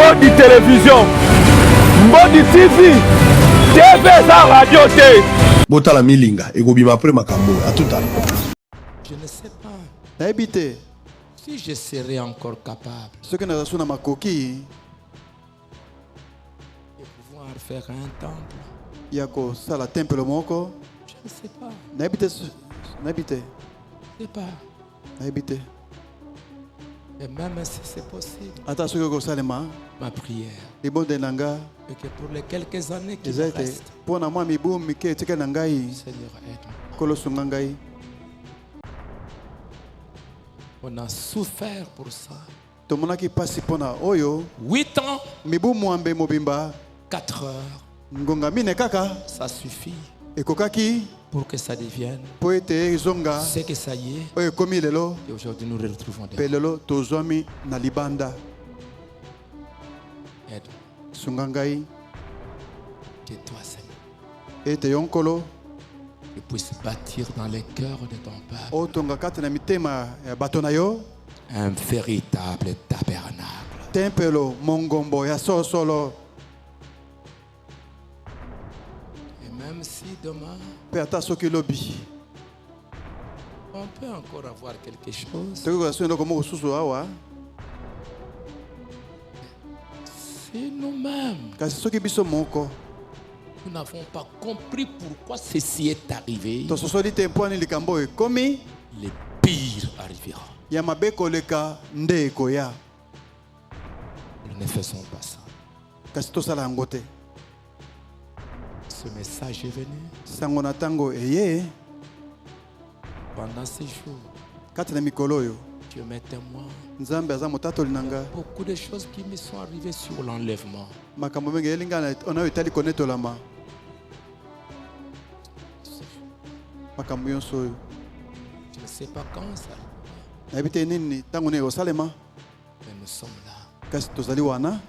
Mbodi télévision, Mbodi TV, TV sa radio T. Botala milinga, egobima après makambo, à tout à l'heure. Je ne sais pas Habité. si je serai encore capable Ce que nous avons ma coquille, de pouvoir faire un temple. yako sala temple moko. Je ne sais pas. N'habité. Je ne sais pas. N'habité. Et même si c'est possible, Ata ce que salema, ma prière, les bons de nanga, et que pour les quelques années qui ils me étaient restent, pour na moi mi boum mi ke tika nangai, Seigneur, aide-moi. kolo sungangai. On a souffert pour ça. Tomona ki pasi pona oyo, 8 ans, mi boum mwambe mobimba, 4 heures, ngonga mine kaka, ça suffit ekokaki, pour que ça devienne poete zonga, ce que ça y est. oyo komi lelo, Et aujourd'hui, nous le retrouvons dehors. pelelo tozomi na libanda, Aide-moi. sungangai, Que toi, Seigneur, ete yonkolo, tu puisses bâtir dans les cœurs de ton peuple otonga kati na mitema ya bato na yo, un véritable tabernacle. tempelo mongombo ya sosolo, Et même si demain, pe ata soki lobi. on peut encore avoir quelque chose, Toko kwa sio ndoko moko susu awa, si nous-mêmes, kasi soki biso moko, nous n'avons pas compris pourquoi ceci est arrivé, to sosoli te mpwani likambo ekomi, le pire arrivera. ya mabe koleka nde ekoya. Nous ne faisons pas ça. Kasi tosala yango te. Ce message est venu Sango na tango eye, pendant ces jours. kati na mikolo oyo, Dieu m'est témoin. Nzambe aza motatoli nanga, Beaucoup de choses qui me sont arrivées sur l'enlèvement. makambo mengi elinga na ona oyo etali konetolama. Makambo nyonso oyo. Je ne sais pas quand ça arrivera, Nayebi te nini tango ne osalema, mais nous sommes là. kasi tozali wana,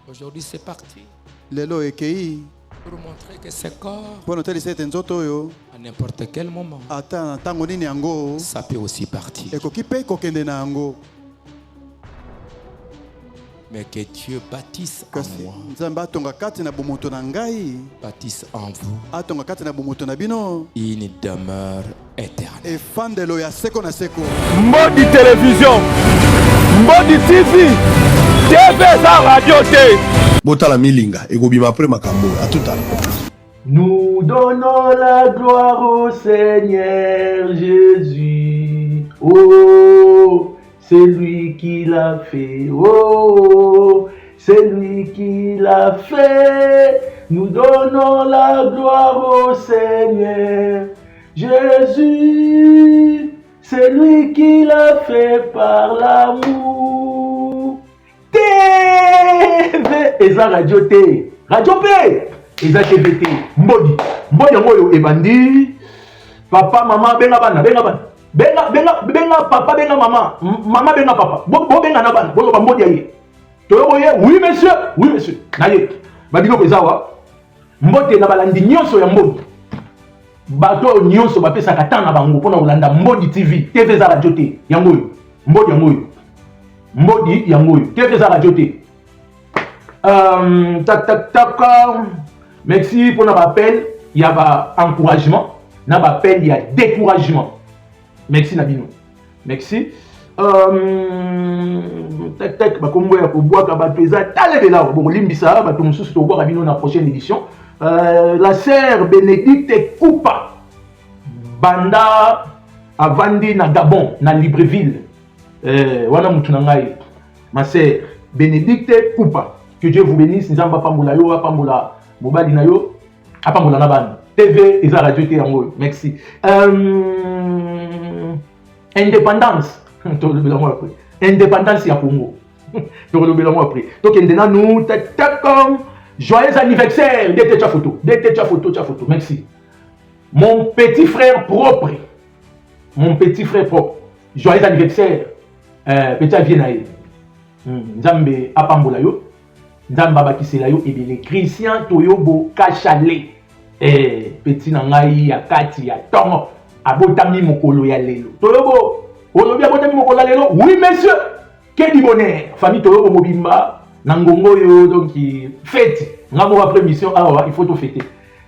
Aujourd'hui, c'est parti lelo ekei, pour montrer que ce corps, mpo na otalisa ete nzoto oyo, à n'importe quel moment, ata na tango nini yango, ça peut aussi partir. ekoki mpe kokende na yango. Mais que Dieu bâtisse en Kasi moi, Nzambe atonga kati na bomoto na ngai, bâtisse en vous atonga kati na bomoto na bino, une demeure éternelle. efandelo ya seko na seko. Mbodi télévision, Mbodi TV, TV sa radio T. Botala milinga, egobima après makambo, à tout à l'heure. Nous donnons la gloire au Seigneur Jésus. Oh, c'est lui qui l'a fait. Oh, c'est lui qui l'a fait. Nous donnons la gloire au Seigneur Jésus. C'est lui qui l'a fait par l'amour. TV eza radio T. Radio P. Eza TV T. Mbodi. Mbodi yango ebandi. Papa, maman, benga bana, benga bana. Benga papa, benga maman. Maman benga papa. Bo benga na bana. Bo mbodi aye. Toyo ye, oui monsieur. Oui monsieur. Naye. Babino pezawa. Mbote na balandi nyonso ya mbodi. Bato nyonso bapesa katana bango pona olanda Mbodi TV. TV za radio T. Yango. Mbodi yango. Mbodi yango. TV za radio T. Merci pour notre appel. Il y a un encouragement. Il y a appel, il y a découragement. Merci Nabino. Merci. La prochaine édition. La sœur Bénédicte Koupa Banda Avandi na Gabon, na Libreville. Wana mutunangai. Ma sœur Bénédicte Koupa. Que Dieu vous bénisse. Nzamba pambola yo, pambola mobali na yo, pambola na ban. TV et la radio T-Ango. Merci. Indépendance. Indépendance ya Congo. Après. Donc nous comme joyeux anniversaire. Dès ta photo. Merci. Mon petit frère propre. Joyeux anniversaire. Petit Viennaï. Nzambe apambola yo. Nzamba bakisela yo et les Christian Toyobo Kachale petit nangai ya kati ya tongo abotami mokolo ya lelo Toyobo olobi abotami mokolo ya lelo oui monsieur que du bonheur famille Toyobo mobimba Nangongo yo donc fête. Ngamo après mission awa il faut tout fêter.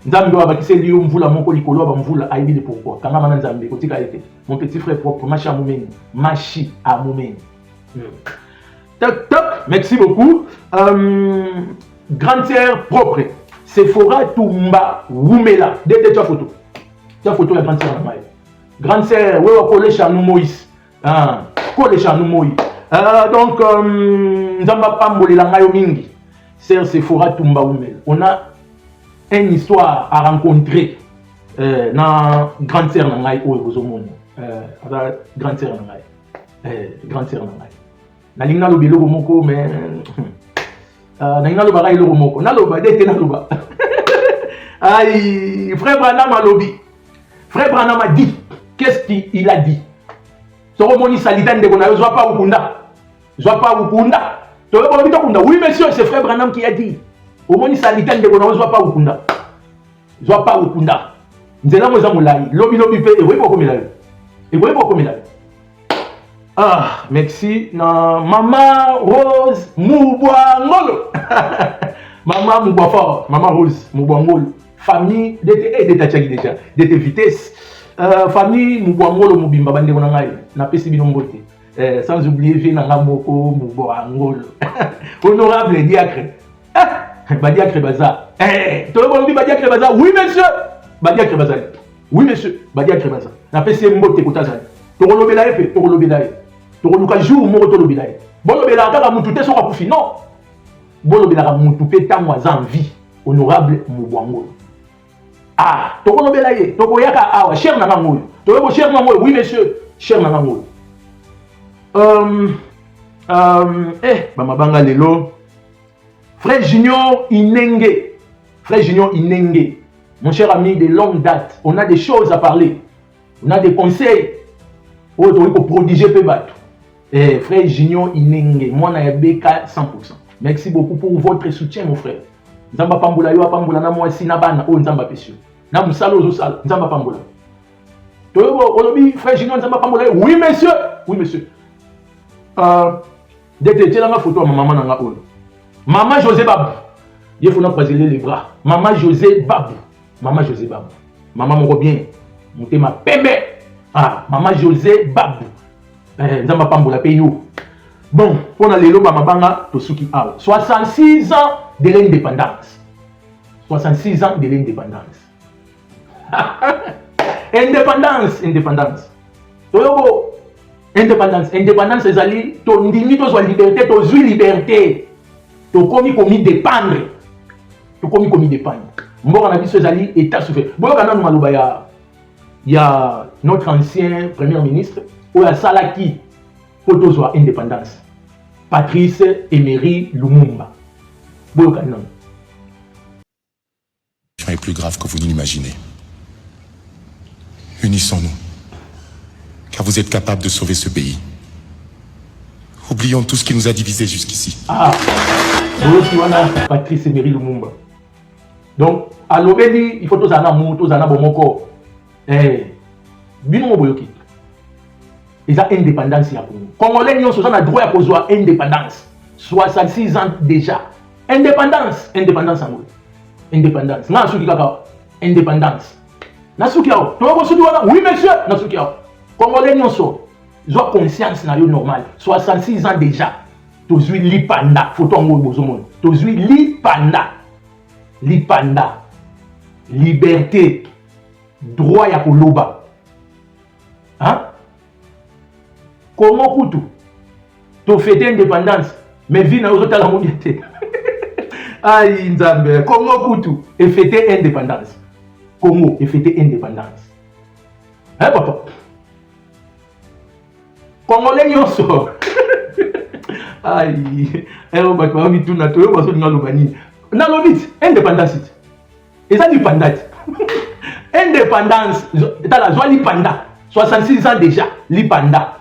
Nzambe wa bakise liyo mvula moko likolo ba mvula aibi de pourquoi. Kanga mana Nzambe kotika été. Mon petit frère propre Machi Amumeni. Machi Amumeni. Toc toc, merci beaucoup. Grande sœur propre. Sephora Tumba Wumela. Dès ta photo. Ta photo la grande sœur na mai. Grande sœur, ouais wa collège à nous Moïse. Ah, collège à nous Moïse. Donc Nzamba Pambolela ngayo mingi. Sœur Sephora Tumba Wumela. On a une histoire à rencontrer na grande sœur na ngai oyo bozomona. Grande sœur na ngai. Grande sœur na ngai. Na lingna lo biloko moko mais na lingna lo barai lo moko. Na lo ba dete na lo ba. Aïe, frère Branham a lobby. Frère Branham a dit. Qu'est-ce qu'il a dit? Soromoni Salidan de Gonayo, Zwa pas Ukunda. Zwa pas Ukunda. Oui, monsieur, c'est frère Branham qui a dit. Omoni Salidan de Gonayo, Zwa pas Ukunda. Zwa pas Ukunda. Nzela Moza Moulai. Lobby lobby pe. Et oui, pourquoi il a eu? Et oui, pourquoi il a eu? Ah, merci. Non, Maman Rose Moubouangolo. Maman Moubouafort. Maman Rose Moubouangolo. Famille d'état déjà. D'état vitesse. Famille Moubouangolo Moubimba Bande Gonangai. Na pesi binombote. Sans oublier Vénanga Moko Moubouangolo. Honorable Diacre. Badiacre Baza. Tolobobi Badiacre Baza. Oui, monsieur. Badiacre Baza. Oui, monsieur. Badiacre Baza. Na pesi Mbote Kotazali. Torolobela epe. Torolobela epe. Toroluka jour moko tolobela epe. Bolobela kaka mutu te soka kufi. Non. Bolobela mutu pe tango aza en vie. Honorable Moubouangolo. Ah, Torolobela ye. Tokoyaka awa. Cher Nangangoyo. Torobo cher Nangangoyo. Oui, monsieur. Cher Nangangoyo. Bamabanga Lelo. Frère Junior Inenge. Frère Junior Inenge. Mon cher ami de longue date. On a des choses à parler. On a des conseils. Oh, tu peux prodiger Pébat. Frère Junior Inenge. Moi, on a BK 100%. Merci beaucoup pour votre soutien, mon frère. Nzamba Pamboula, yo Pamboula, na moi si na bana, oh Nzamba Pesio. Na musalo zo sal, Nzamba Pamboula. Toyo, Olobi, frère Junior Nzamba Pamboula. Oui, monsieur. Oui, monsieur. Dès la photo à ma maman nanga olo. Maman José Babou. Il faut nous croiser les bras. Maman José Babou. Maman José Babou. Maman mon bien. Monter ma pembe. Ah, maman José Babou. Nzamba Pamboula payo. Bon, pour la lelo mabanga tosuki awa. 66 ans de l'indépendance. 66 ans de l'indépendance. Indépendance, indépendance. Toyobo indépendance, indépendance ezali to ndimi to zwa liberté, to zwi liberté. To komi komi dépendre. To komi komi dépendre. Mboka na biso ezali état souverain. Boyo kana no maloba ya notre ancien premier ministre oya salaki poto zwa indépendance. Patrice Emery Lumumba. Boyo kana. Est plus grave que vous ne l'imaginez. Unissons-nous, car vous êtes capables de sauver ce pays. Oublions tout ce qui nous a divisés jusqu'ici. Ah, Patrice Emery Lumumba. Donc, à l'obéli, il faut tous en amour, tous en amour, mon corps. Bino Boyoki. Ils ont indépendance. Congolais, ils ont droit à avoir indépendance. 66 ans déjà. Indépendance. Indépendance en gros. Indépendance. Indépendance. Nasukiao. Oui, monsieur. Nasukiao. Congolais, ils ont conscience normale. 66 ans déjà. Tozui lipanda. Photo en gros. Tozui lipanda. Lipanda. Liberté. Droit ya koloba. Hein? Comment Koutou? Tu fêtes indépendance, mais vie n'a pas la mondialité. Aïe, Nzambe. Comment Koutou? Et fêter indépendance. Congo et fêter indépendance. Hein, papa? Congolais, yon sort. Aïe. On va pas tout naturel, on va se dire l'Obani. Dans l'Obit, indépendance. Et ça, indépendance. Indépendance. T'as la joie, l'Ipanda. 66 ans déjà, l'Ipanda.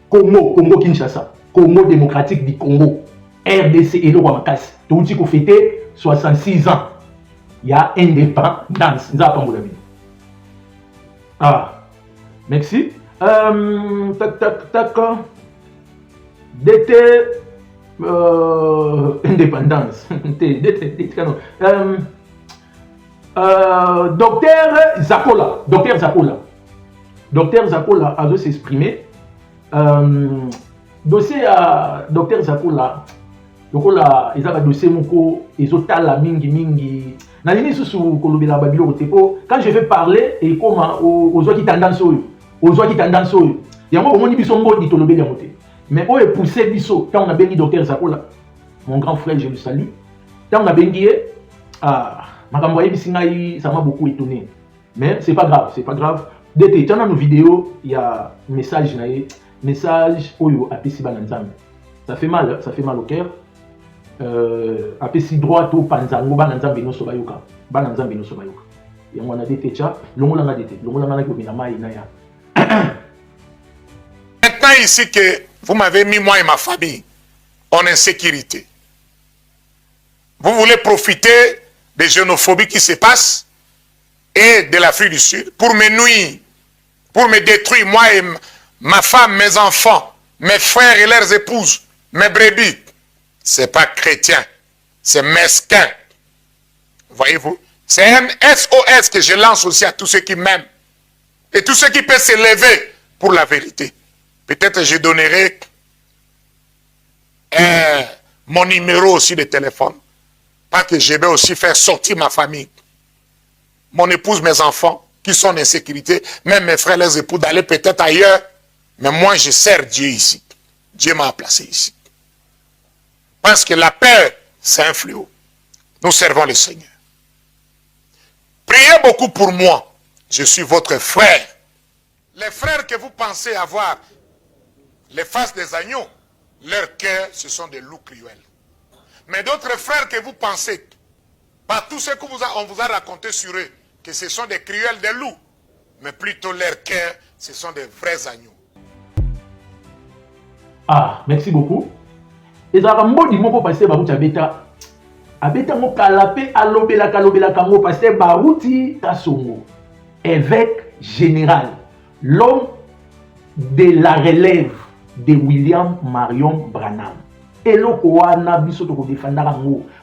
Congo, Congo Kinshasa, Congo démocratique du Congo, RDC et le Rwamakas. Tout ce qu'on fêté 66 ans. Il y a indépendance. Ah, merci. Tac, tac, tac. D'été, indépendance. Docteur Zakola. Docteur Zakola a dû s'exprimer. Dossier à Docteur Zakola. Zakola, ils avaient dossier moko, ils ont tal la mingi. Quand je vais parler et comment aux gens qui tendance aux gens qui tendance il y a un moment où ils sont bons de mais où est poussé biso quand on a béni Docteur Zakola, mon grand frère, je le salue. Quand on a béni ça m'a beaucoup étonné. Mais c'est pas grave. Dès que dans nos vidéos, il y a un message oyo apesi bananzambe. Ça fait mal au cœur. Apesi droit au panzango bananzambe no sobayoka. Et on a des techa, longola na ko binama inaya. Maintenant ici que vous m'avez mis moi et ma famille en insécurité. Vous voulez profiter des xénophobies qui se passent et de l'Afrique du Sud pour me nuire, pour me détruire, moi et ma femme, mes enfants, mes frères et leurs épouses, mes brebis. C'est pas chrétien, c'est mesquin. Voyez-vous? C'est un SOS que je lance aussi à tous ceux qui m'aiment et tous ceux qui peuvent se lever pour la vérité. Peut-être je donnerai mon numéro aussi de téléphone. Parce que je vais aussi faire sortir ma famille, mon épouse, mes enfants, qui sont en insécurité, même mes frères, les époux, d'aller peut-être ailleurs. Mais moi, je sers Dieu ici. Dieu m'a placé ici. Parce que la peur, c'est un fléau. Nous servons le Seigneur. Priez beaucoup pour moi. Je suis votre frère. Les frères que vous pensez avoir les faces des agneaux, leur cœur, ce sont des loups cruels. Mais d'autres frères que vous pensez, par tout ce qu'on vous a raconté sur eux, que ce sont des cruels, des loups, mais plutôt leur cœur, ce sont des vrais agneaux. Ah, merci beaucoup. Et ça va me passer Barouti Abeta. Abeta mo kalapé alobela kango passer Barouti Kasongo, évêque général, l'homme de la relève de William Marion Branham. Et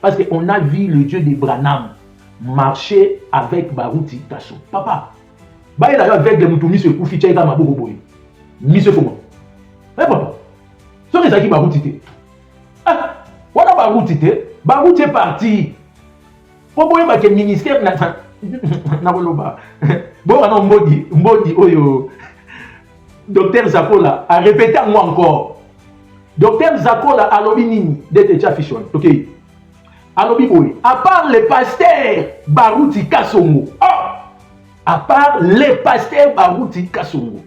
parce qu'on a vu le Dieu de Branham marcher avec Barouti Kasongo. Papa, il a avec les moutoumis se koufi tchaïka maboko boy. Mise comment? Eh papa, ce que ça qui Barouti. Ah, voilà Barouti. Barouti est parti. Pour voir que le ministère n'a pas bon, non, Mbodi, oyo. Docteur Zakola a répété à moi encore. Docteur Zakola alobi nini d'être chafichon. Ok. Alobi boy. À part le pasteur Barouti Kasongo. À part le pasteur Barouti Kasongo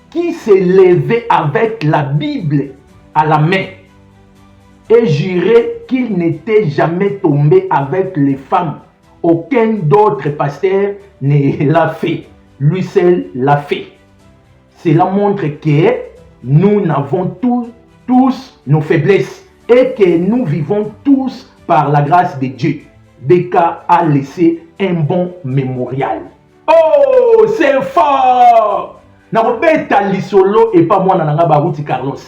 qui s'est levé avec la Bible à la main et jurait qu'il n'était jamais tombé avec les femmes. Aucun d'autre pasteur ne l'a fait. Lui seul l'a fait. Cela montre que nous n'avons tous nos faiblesses et que nous vivons tous par la grâce de Dieu. Beka a laissé un bon mémorial. Oh, c'est fort! Nakobeta lisolo et pas moi nananga Barouti Carlos.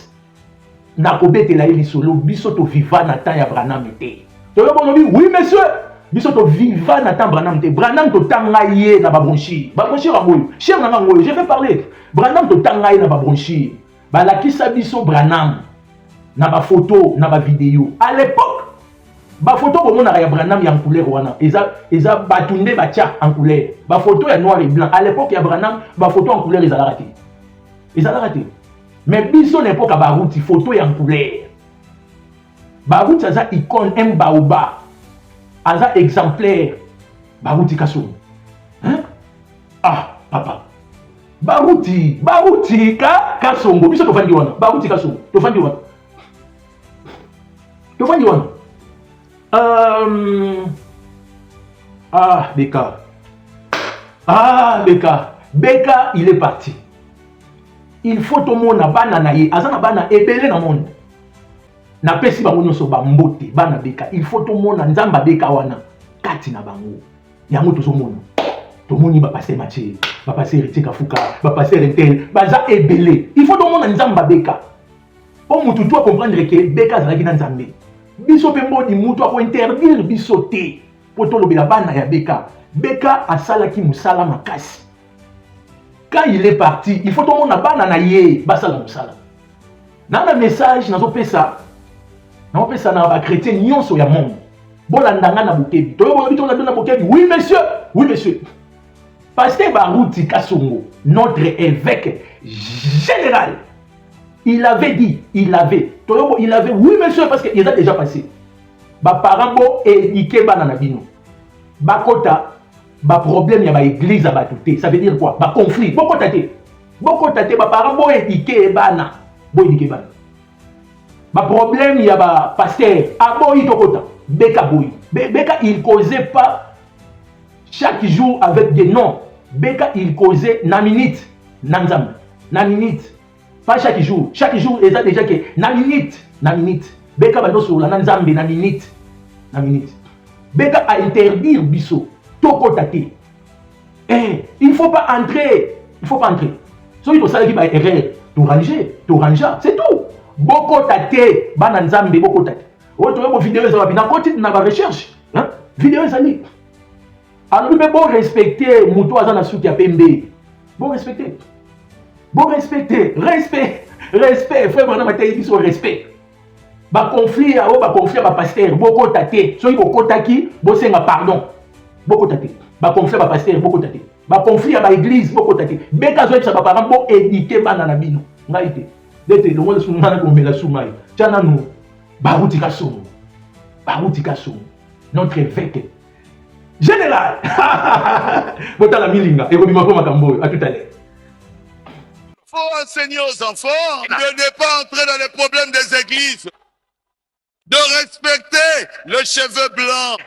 Nakobeta la lisolo biso to viva na temps ya Branham te. Oui monsieur, biso to viva na temps Branham te. Branham to tangaye na babronchi. Babronchi rangoyo. Cher nanga ngoyo, je vais parler. Branham to tangaye na babronchi. Balakisa biso Branham. Na ba photo, na ba vidéo. À l'époque, ba photo pour mon ya Branham ya en couleur wana. Eza batunde ba tia en couleur. Ba photo ya noir et blanc. À l'époque ya Branham, ba photo en couleur ezala raté. Ezala raté. Mais biso n'importe ka Barouti photo ya en couleur. Barouti aza icône un baoba. Aza exemplaire. Barouti Kasongo. Hein? Ah, papa. Barouti Kasongo. Biso to fandi wana. Barouti Kasongo. To fandi wana. Beka. Beka, il est parti. Il faut tout le monde na bana na ye. Azana bana ebele na monde. Na pesi bango nyoso ba mbote bana Beka. Il faut tout le monde na nzamba Beka wana. Kati na bango. Yango to so mona. To moni ba passer Mathieu, ba passer Héritier Kafuka, ba passer Rentel, baza ebele. Il faut tout le monde na nzamba Beka. Pour mutu toi comprendre que Beka zalaki na nzambe. biso pe mbodi mutu ako interdire biso te po tolobela bana ya Beka. Beka asalaki musala makasi. Quand il est parti, il faut tout le monde bana na ye basala musala. Dans le message nazo pesa na ba chrétien nyonso ya monde. Bolandanga na bokebi. Toyo bito na dona bokebi. Oui monsieur, oui monsieur. Pasteur Barouti Kasongo, notre évêque général, il avait dit, il avait, oui monsieur, parce qu'il a déjà passé. Ba parambo et ike banana bino. Ba kota, ba problème ya ba église à batouté. Ça veut dire quoi? Ba conflit. Boko tate, ba parambo et ike bana. Bo ike bana. Ba problème ya ba pasteur. Aboyi tokota. Beka boyi. Beka il causait pas chaque jour avec des noms. Beka il causait na minute. Nanzam. Na minute. Pas chaque jour. Chaque jour, il y a déjà que na minute. Beka va sur la nanzambe na minute. Beka a interdire biso. Toko tate. Il faut pas entrer. So il faut savoir qu'il va erreur. Toranja. C'est tout. Boko tate. Bananzambe boko tate. Oh, tu vois, vidéo, ça va bien. Continue dans la recherche. Vidéo, ça dit. Alors, il faut respecter Moutou Azana Souki à Pembe. Bon respecter. Respect. Frère, madame, il faut respect. Ba conflit, ba pasteur, boko tate. So, il faut kotaki, bo senga pardon. Boko tate. Ba conflit, ba pasteur, boko tate. Ba conflit, ba église, boko tate. Beka zo, ça va parent, bo éditer banana bino. Ngaïte. Dete, le monde soumana comme la soumaï. Tchana nous. Barouti Kasongo. Notre évêque général. Botala milinga. Et Robima Makambo. À tout à l'heure. Il faut enseigner aux enfants de ne pas entrer dans les problèmes des églises, de respecter le cheveu blanc.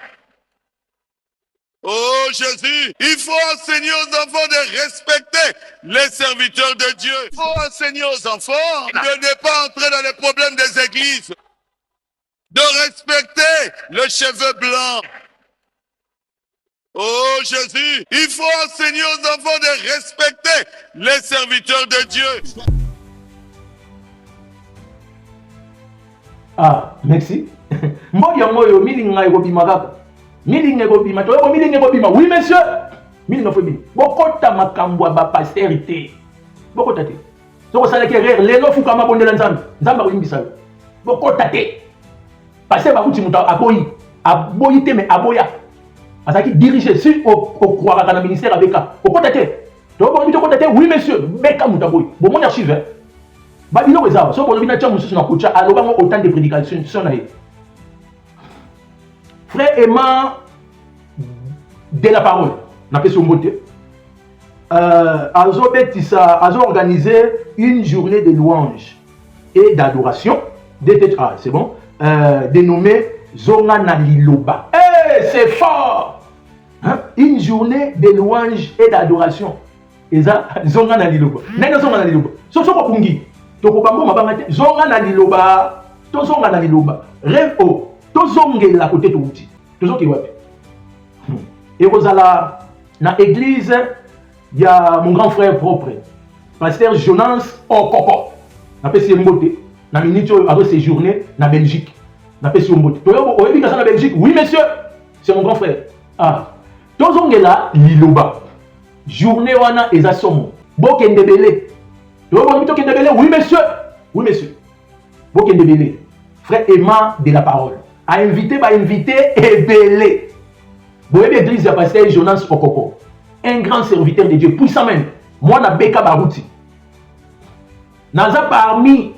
Oh Jésus, il faut enseigner aux enfants de respecter les serviteurs de Dieu. Il faut enseigner aux enfants de ne pas entrer dans les problèmes des églises, de respecter le cheveu blanc. Oh Jésus, il faut enseigner aux enfants de respecter les serviteurs de Dieu. Ah, merci. Moyo, milinga ekobima kaka. Milinga ekobima. Toyo milinga ekobima. Oui monsieur. Milinga fobima. Bokota makambo ba pastorité. Bokota te. Soko sala ke rire lelo fuka mabondela nzambe. Nzamba koyimbisa. Bokota te. Pasteur Barouti muta aboyi te mais aboya. Azaki dirigé si au croire dans le ministère avec Beka. Au côté. Oui monsieur, Beka Moutaboy. Bon mon archive. Babino Reza, so pour le binatia musu na kucha alobango autant de prédications sonaye. Frère Emma de la parole, n'a pas son beauté. Azo organisé une journée de louange et d'adoration. C'est bon. Dénommée Zonga Naliloba. C'est fort! Une journée de louange et d'adoration. Et ça, Zonga Naliloba. N'est-ce pas Zonga Naliloba? Soso Pungi. Toko Bango Mabangate. Zonga Naliloba. To Zonga Naliloba. Rêve o. To Zonge la côté Touti. To Zonge Wapi. Et vous allez dans l'église, il y a mon grand frère propre. Pasteur Jonas Okoko. On appelle ça Mbote. Dans minute après séjourner dans Belgique. On appelle ça Mbote. Tu es en Belgique? Oui monsieur. C'est mon grand frère. Ah. Tozongela Liloba. Journée wana ezasomo. Bokendebele. Oui monsieur. Oui monsieur. Bokendebele. Frère Emma de la parole. A invité Ebele. Boyebe église de pasteur Jonas Okoko. Un grand serviteur de Dieu. Puissant même. Moi na Beka Barouti. Naza parmi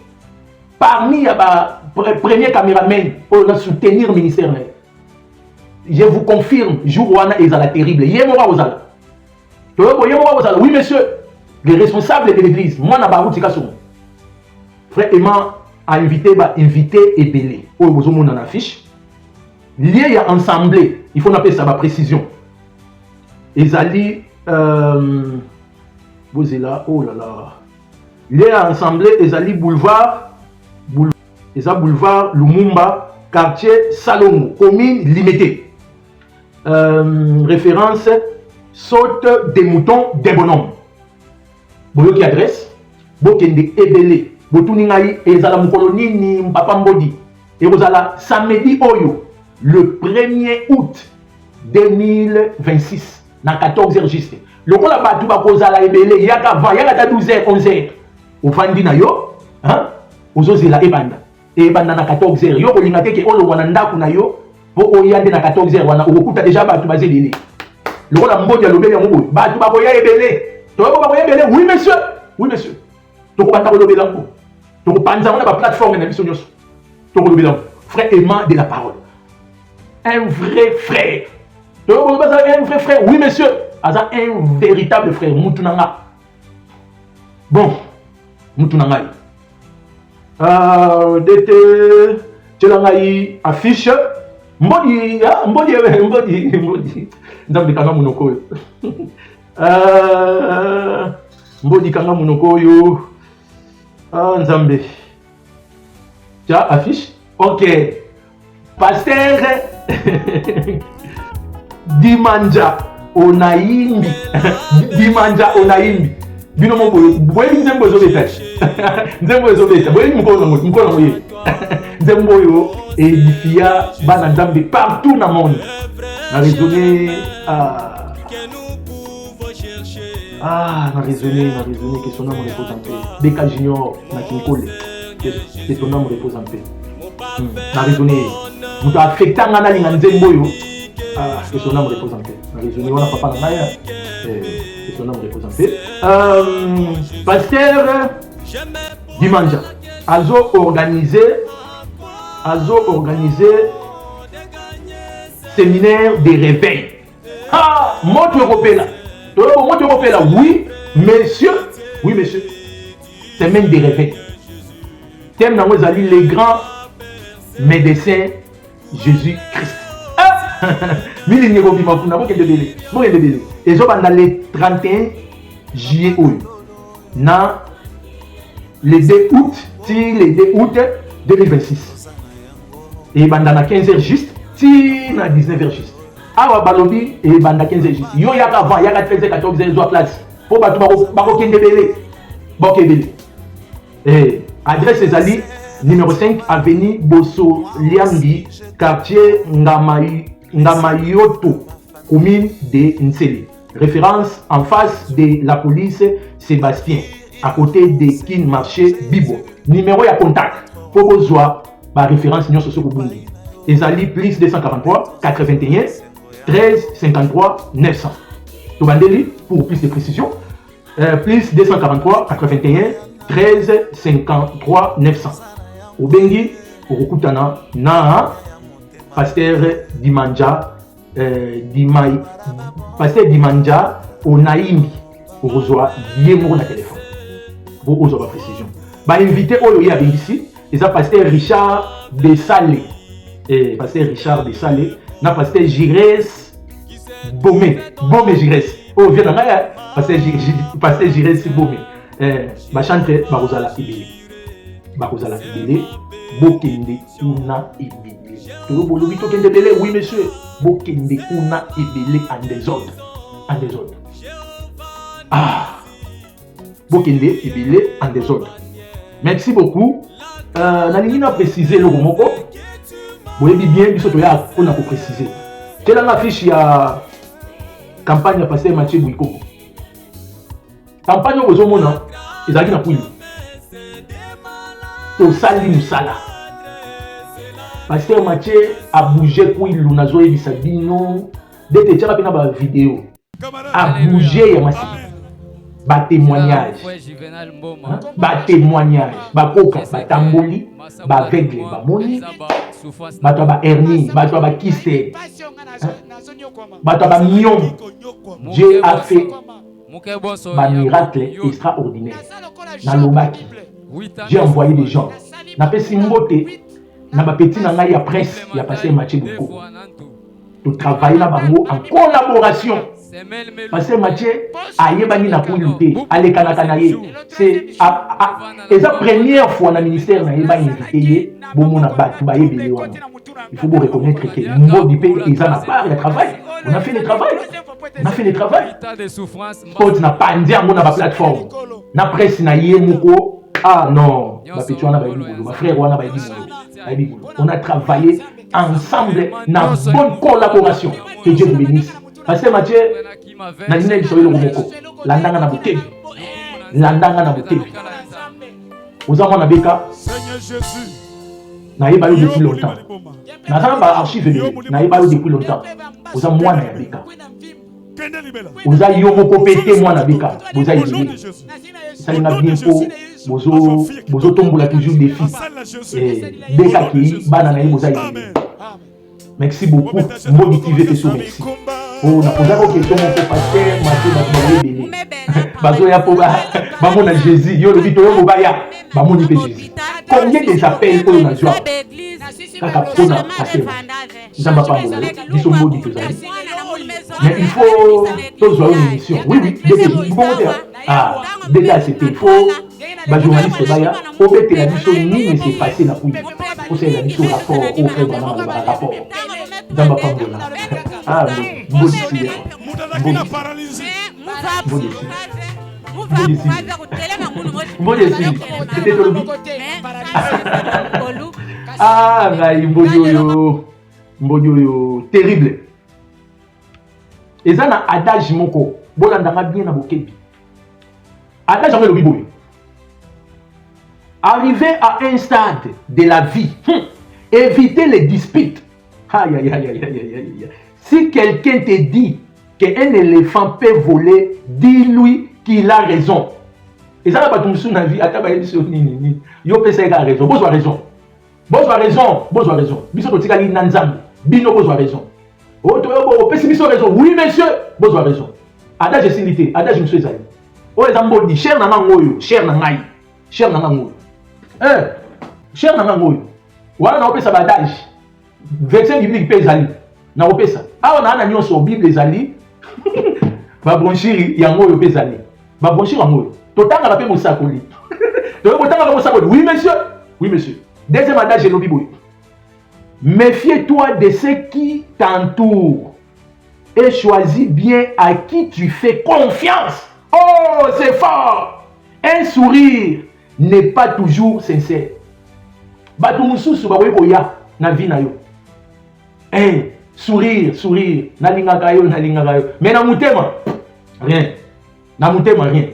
les premiers caméramens pour soutenir le ministère. Je vous confirme, jour où on a la terrible. Oui, monsieur, les responsables de l'église, moi, je suis frère Emma a invité Ebele. Vous avez une affiche. Il y a ensemble, il faut appeler ça ma précision. Ezali, vous êtes là, oh là là. Il y a ensemble, Ezali boulevard Lumumba, quartier Salongo, commune limitée. Référence saute des moutons des bonhommes. Boyo qui adresse, Bokende Ebele, Botuningaï, Ezala Mukoloni, ni Papa Mbodi, Et vous allez samedi Oyo, le 1er août 2026, dans 14h juste. Le rôle là-bas, tout va causer la ebele, il y a 20, il y a 12h, 11h. Au Vandi na yo, hein? Aux autres, la ebanda. Et ebanda na 14h. Yo, au lingate ke olo wananda kuna yo, po oyande na 14h, wana, au kuta déjà ba tu basé lele. Le rôle là, mbodi ya lobele ya mbo, ba tu ba boya ebele. Tu ba boya ebele, oui monsieur, oui monsieur. Tu ko banda ko lobele ngo. Tu ko panza on ba plateforme na biso nyoso. Tu ko lobele frère aimant de la parole. Un vrai frère. Tu ko banda un vrai frère, oui monsieur. Aza un véritable frère, Moutunanga. Bon, Moutunanga. Dete, Tchelangaï affiche. Mbodi. Nzambe kanga munoko. Mbodi kanga munoko yo. Nzambe. Tiens, affiche. Ok. Pasteur Dimanja. Onaimbi Dimanja Onaimbi bino mo boye nzembo ezobeta nzembo ezobeta boye mkono moye nzembo yo édifia bana nzambe partout dans le monde na raisonner na raisonner que son âme repose en paix Beka Junior na Kinkole que ton âme repose en paix na raisonner muto affecta ngana linga nzembo yo que son âme repose en paix. On a papa Naya, que son âme repose en paix. Pasteur Dimanja, Azo organisé séminaire de réveil. Ah, montre européen là. Oui, monsieur. Semaine de réveil. Thème dans vous allez les grands médecins Jésus-Christ. Et je pendant le 31 juillet na le 2 août 2026 et pendant 15h juste ti na 19h juste awa balobi et pendant 15h juste yo yaka avant yaka 13h 14h zo place po batu bako kende belé et adresse ezali numéro 5 avenue Bosso Liambi quartier Ngamayoto, commune de Nsele. Référence en face de la police Sébastien, à côté de Kin Marché Bibo. Numéro de contact pour vous voir la référence Nyon Soso Kubundi. Ezali plus 243 81 13 53 900. Tobandeli pour plus de précision. Plus 243 81 13 53 900. Obengi pour Kutana na Pasteur Dimanja, Pasteur Dimanja, Onaimbi, pour rejoindre Yémo na téléphone. Pour rejoindre la précision. Bah invité au lieu ici, et ça Pasteur Richard Desalé, Pasteur Richard Desalé, na Pasteur Gires Bomé Gires. Oh viens là, Pasteur Gires Bomé. Bah chante Barozala Ibili, Bokende Una Ibili. Oui monsieur, Bokende Una Ibili en désordre. Bokende Ibili en désordre. Merci beaucoup. Nalingi a précisé le moko. Vous voyez bien, on a précisé. Quelle est l'affiche ya campagne passée Mathieu Bouiko? Campagne aux hommes, ils ont dit na pouille. Au sali musala. Pasteur Mathieu a bougé pour il na zoé bisabino. Dès que tu as une vidéo, a bougé ya masi. Ba témoignage, ba coca, ba tamboli, ba aveugle, ba moni, ba toi ba hernie, ba toi ba kyste, ba toi ba mion. Dieu a fait ba miracle extraordinaire. Dans l'Obaki, j'ai envoyé des gens. N'a pas si mbote, n'a pas petit n'a ya presse, il a passé Mathieu Bouko. De travailler là-bas en collaboration. Parce que Mathieu a yébani na pour lutter, aller kanakanaye. C'est la première fois dans le ministère na yébani invité, bon na battu ba yébeli wana. Il faut vous reconnaître que nous du pays ils en a pas le travail. On a fait le travail. Quand n'a pas dit à mon na plateforme. Na presse na yé muko. Ah non, ma petit wana ba yébeli, ma frère wana ba yébeli. On a travaillé ensemble dans bonne collaboration. Que Dieu vous bénisse. Pasteur Mathieu, Nadine il soyez le Romoko. Landanga na bokebi. Landanga na bokebi. Vous avez mon abeka. Seigneur Jésus. N'ayez pas eu depuis longtemps. N'ayez pas archivé. N'ayez pas eu depuis longtemps. Vous avez moi n'abeka. Vous avez eu mon copété moi n'abeka. Vous avez eu. Ça n'a bien pour vous tomber toujours des fils. Et des cas qui bananaï vous avez. Merci beaucoup. Motivé que sur merci. Oh, na posa ko question mon pasteur Mathieu na béni. Bazo ya po ba mon Jésus, yo le bito yo baya. Ba mon Jésus. Combien des appels pour na joie? Kaka pona pasteur. Nzamba pa mo. Biso modi que ça. Mais il faut tous avoir une mission. Oui, ah, déjà c'était il faut ba journaliste baya au fait la mission ni mais c'est passé na couille. Pour c'est la mission rapport au fait vraiment le rapport. Nzamba pa mo. Ah, bon ici. Bon ici. C'était le but. Ah, Mboyo, terrible. Et ça, na adage moko. Bolandanga bien na bokebi. Adage avec le biboy. Arriver à un stade de la vie, éviter les disputes. Aïe, aïe, aïe, aïe, aïe, aïe. Si quelqu'un te dit qu'un éléphant peut voler, dis-lui qu'il a raison. Et ça n'a pas tout sur la vie. Yo peut a raison. Bon, raison. Bon, raison. Bon, raison. Biso to tikali nanzam. Bino bon raison. Oh, to raison. Oui, monsieur. Bon, raison. Adage similité. Adage monsieur Zali. Oh, les ambo dit cher nana ngoyo, cher nana. Cher nana ngoyo. Cher nana ngoyo. Voilà, na opesa badage. Verset biblique pe Zali. Na opesa. Ah, on a na nyonso Bible ezali. Ba bronchiri yango yo bezali. Ba bronchiri yango. Totanga la pe mosakoli. Totanga la mosakoli. Oui monsieur. Oui monsieur. Deuxième adage lobi boy. Méfie-toi de ceux qui t'entourent et choisis bien à qui tu fais confiance. Oh, c'est fort. Un sourire n'est pas toujours sincère. Ba tu mususu ba weko ya na vie na yo. Sourire, nalinga kayo. Mais na mutema, rien. Na mutema, rien.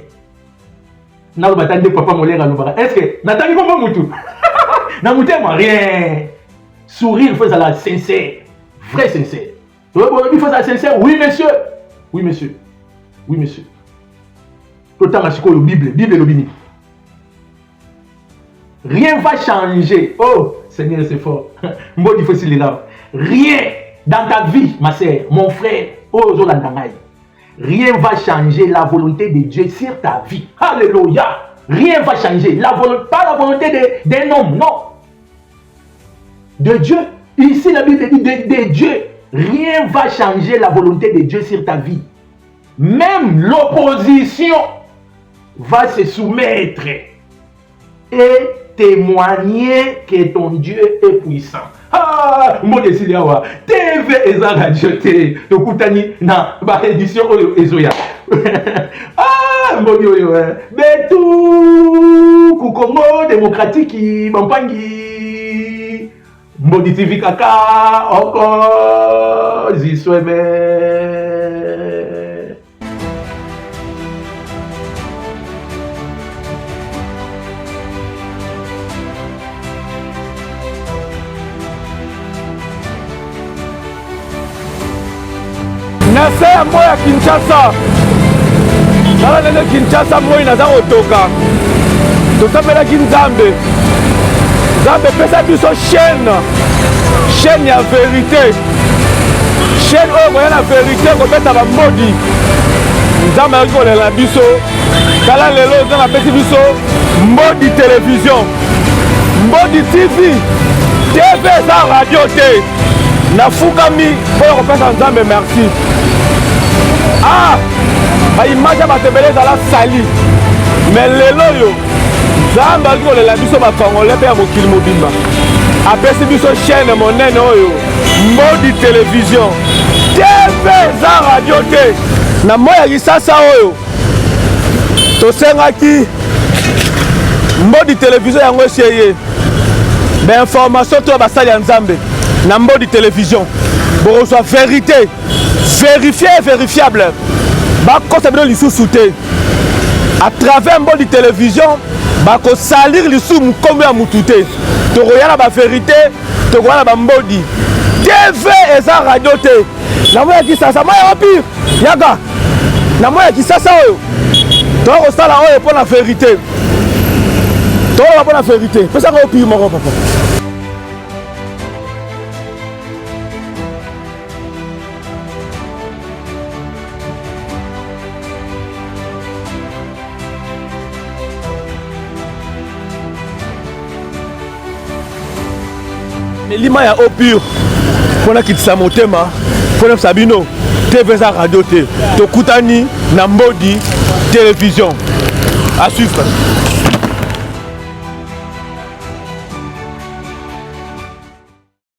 Na batande papa molera lobara. Est-ce que natani papa mutu? Na mutema, rien. Sourire, il faut ça sincère. Vrai sincère. Il faut ça sincère. Oui, monsieur. Oui, monsieur. Oui, monsieur. Autant à ce que la Bible le bini. Rien va changer. Oh, Seigneur, c'est fort. Moi, il faut s'il est là. Rien. Dans ta vie, ma sœur, mon frère, rien ne va changer la volonté de Dieu sur ta vie. Alléluia. Rien ne va changer. Pas la volonté d'un homme, non. De Dieu. Ici, la Bible dit de Dieu. Rien ne va changer la volonté de Dieu sur ta vie. Même l'opposition va se soumettre et témoigner que ton Dieu est puissant. Ah, mon décidé à TV eza radio te tokutani na ba édition oyo ezoya. Ah, mon yo betu ku Congo démocratique bampangi Mbodi TV kaka oko zisweme. nase ya moya Kinshasa nala nene Kinshasa moyi naza kotoka tosambelaki Nzambe pesa biso chaîne ya vérité chaîne oyo koya na vérité kobeta bamodi Nzambe ayaki kolela biso tala lelo Nzambe apesi biso Mbodi télévision Mbodi TV eza radio te nafukami oyo kopesa Nzambe merci. Ah, baimage ya batebele ezala sali mais lelo yo Nzambe aliki kolela biso bacongolais mpe ya mokili mobimba apesi biso chaîne monene oyo Mbodi télévision TV eza radio te na moya Kisasa oyo tosengaki Mbodi télévision yango esi eye mais information to basali ya nzambe na Mbodi télévision bokozwa vérité vérifié et vérifiable bakosa bino lisusu te à travers Mbodi télévision bakosalir lisusu mokombo ya mutu te tokoya na bavérité tokoya na bambodi tv eza radio te na moya kisasa moya opire yaga na moya kisasa oyo tokosala oyo mpo na vérité toloba mpo na vérité pesaka opire moko papa elima ya eau pure mpona kitisa motema mpona sabino tv eza radio te tokutani na Mbodi télévision à suivre.